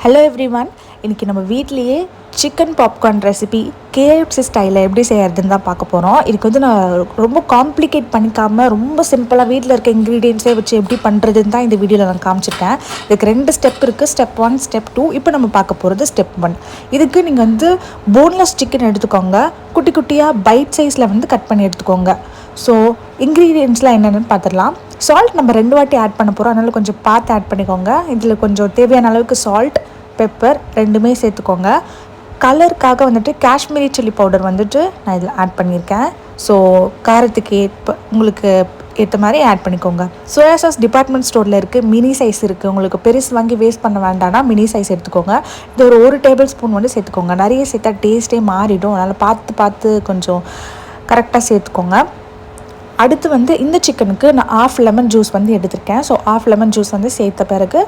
Hello everyone, இன்றைக்கி நம்ம வீட்லேயே சிக்கன் பாப்கார்ன் ரெசிபி KFC ஸ்டைலில் எப்படி செய்கிறதுன்னு தான் பார்க்க போகிறோம். இதுக்கு வந்து நான் ரொம்ப காம்ப்ளிகேட் பண்ணிக்காமல் ரொம்ப சிம்பிளாக வீட்டில் இருக்க இன்க்ரீடியன்ஸே வச்சு எப்படி பண்ணுறதுன்னு தான் இந்த வீடியோவில் நான் காமிச்சிருக்கேன். இதுக்கு 2 ஸ்டெப் இருக்குது, ஸ்டெப் 1 ஸ்டெப் 2. இப்போ நம்ம பார்க்க போகிறது ஸ்டெப் 1. இதுக்கு நீங்கள் வந்து போன்லெஸ் சிக்கன் எடுத்துக்கோங்க, குட்டி குட்டியாக பைட் சைஸில் வந்து கட் பண்ணி எடுத்துக்கோங்க. ஸோ இன்க்ரீடியன்ட்ஸ்லாம் என்னென்னு பார்த்துடலாம். சால்ட் நம்ம 2 வாட்டி ஆட் பண்ண போகிறோம், அதனால் கொஞ்சம் பார்த்து ஆட் பண்ணிக்கோங்க. இதில் கொஞ்சம் தேவையான அளவுக்கு சால்ட், பெப்பர் ரெண்டுமே சேர்த்துக்கோங்க. கலருக்காக வந்துட்டு காஷ்மீரி சில்லி பவுடர் வந்துட்டு நான் இதில் ஆட் பண்ணியிருக்கேன். ஸோ காரத்துக்கு உங்களுக்கு ஏற்ற மாதிரி ஆட் பண்ணிக்கோங்க. சோயா சாஸ் டிபார்ட்மெண்ட் ஸ்டோரில் இருக்குது, மினி சைஸ் இருக்குது. உங்களுக்கு பெருசு வாங்கி வேஸ்ட் பண்ண வேண்டாம்னா மினி சைஸ் எடுத்துக்கோங்க. இது ஒரு டேபிள் ஸ்பூன் வந்து சேர்த்துக்கோங்க. நிறைய சேர்த்தா டேஸ்ட்டே மாறிடும், அதனால் பார்த்து கொஞ்சம் கரெக்டாக சேர்த்துக்கோங்க. அடுத்து வந்து இந்த சிக்கனுக்கு நான் 1/2 லெமன் ஜூஸ் வந்து எடுத்திருக்கேன். ஸோ 1/2 லெமன் ஜூஸ் வந்து சேர்த்த பிறகு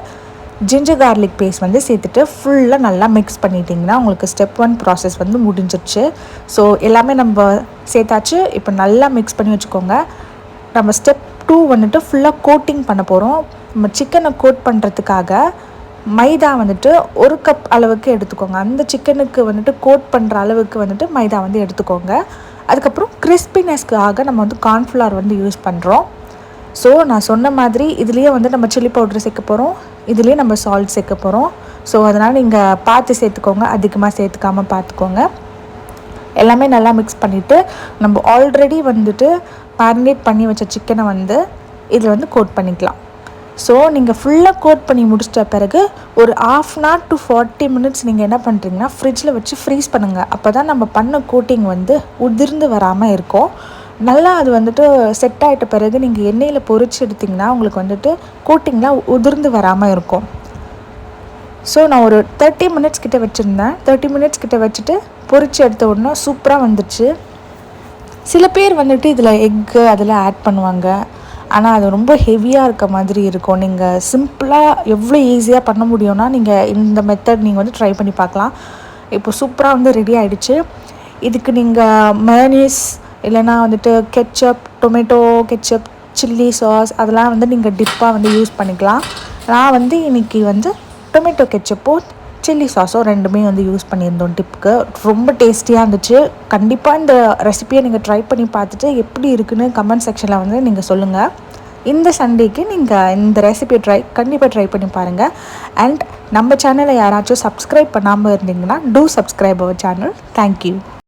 ஜிஞ்சர் கார்லிக் பேஸ்ட் வந்து சேர்த்துட்டு ஃபுல்லாக நல்லா மிக்ஸ் பண்ணிட்டிங்கன்னா உங்களுக்கு ஸ்டெப் 1 ப்ராசஸ் வந்து முடிஞ்சிடுச்சு. ஸோ எல்லாமே நம்ம சேர்த்தாச்சு. இப்போ நல்லா மிக்ஸ் பண்ணி வச்சுக்கோங்க. நம்ம ஸ்டெப் 2 வந்துட்டு ஃபுல்லாக கோட்டிங் பண்ண போகிறோம். நம்ம சிக்கனை கோட் பண்ணுறதுக்காக மைதா வந்துட்டு 1 கப் அளவுக்கு எடுத்துக்கோங்க. அந்த சிக்கனுக்கு வந்துட்டு கோட் பண்ணுற அளவுக்கு வந்துட்டு மைதா வந்து எடுத்துக்கோங்க. அதுக்கப்புறம் கிறிஸ்பினஸ்க்காக நம்ம வந்து கார்ன்ஃப்ளவர் வந்து யூஸ் பண்ணுறோம். ஸோ நான் சொன்ன மாதிரி இதுலேயே வந்து நம்ம சில்லி பவுட்ரு சேர்க்க போகிறோம், இதுலேயே நம்ம சால்ட் சேர்க்க போகிறோம். ஸோ அதனால் நீங்கள் பார்த்து சேர்த்துக்கோங்க, அதிகமாக சேர்த்துக்காமல் பார்த்துக்கோங்க. எல்லாமே நல்லா மிக்ஸ் பண்ணிவிட்டு நம்ம ஆல்ரெடி வந்துட்டு மேரினேட் பண்ணி வச்ச சிக்கனை வந்து இதில் வந்து கோட் பண்ணிக்கலாம். ஸோ நீங்கள் ஃபுல்லாக கோட் பண்ணி முடிச்சிட்ட பிறகு ஒரு 1/2 hour to 40 minutes நீங்கள் என்ன பண்ணுறீங்கன்னா ஃப்ரிட்ஜில் வச்சு ஃப்ரீஸ் பண்ணுங்கள். அப்போ தான் நம்ம பண்ண கோட்டிங் வந்து உதிர்ந்து வராமல் இருக்கும். நல்லா அது வந்துட்டு செட் ஆகிட்ட பிறகு நீங்கள் எண்ணெயில் பொரிச்சு எடுத்திங்கன்னா உங்களுக்கு வந்துட்டு கோட்டிங்லாம் உதிர்ந்து வராமல் இருக்கும். ஸோ நான் ஒரு 30 minutes கிட்ட வச்சுருந்தேன். 30 minutes கிட்ட வச்சுட்டு பொரிச்சு எடுத்த உடனே சூப்பராக வந்துடுச்சு. சில பேர் வந்துட்டு இதில் எக்கு அதெல்லாம் ஆட் பண்ணுவாங்க, ஆனால் அது ரொம்ப ஹெவியாக இருக்க மாதிரி இருக்கும். நீங்கள் சிம்பிளாக எவ்வளோ ஈஸியாக பண்ண முடியும்னா நீங்கள் இந்த மெத்தட் நீங்கள் வந்து ட்ரை பண்ணி பார்க்கலாம். இப்போ சூப்பராக வந்து ரெடி ஆகிடுச்சு. இதுக்கு நீங்கள் மயோனீஸ் இல்லைனா வந்துட்டு ketchup, tomato ketchup, chilli sauce அதெல்லாம் வந்து நீங்கள் டிப்பாக வந்து யூஸ் பண்ணிக்கலாம். நான் வந்து இன்றைக்கி வந்து டொமேட்டோ கெச்சப்போ சில்லி சாஸோ ரெண்டுமே வந்து யூஸ் பண்ணியிருந்தோம் டிப்புக்கு. ரொம்ப டேஸ்டியாக இருந்துச்சு. கண்டிப்பாக இந்த ரெசிபியை நீங்கள் ட்ரை பண்ணி பார்த்துட்டு எப்படி இருக்குன்னு கமெண்ட் செக்ஷனில் வந்து நீங்கள் சொல்லுங்கள். இந்த சண்டேக்கு நீங்கள் இந்த ரெசிபியை கண்டிப்பாக ட்ரை பண்ணி பாருங்கள். அண்ட் நம்ம சேனலை யாராச்சும் சப்ஸ்கிரைப் பண்ணாமல் இருந்தீங்கன்னா do subscribe our channel. Thank you.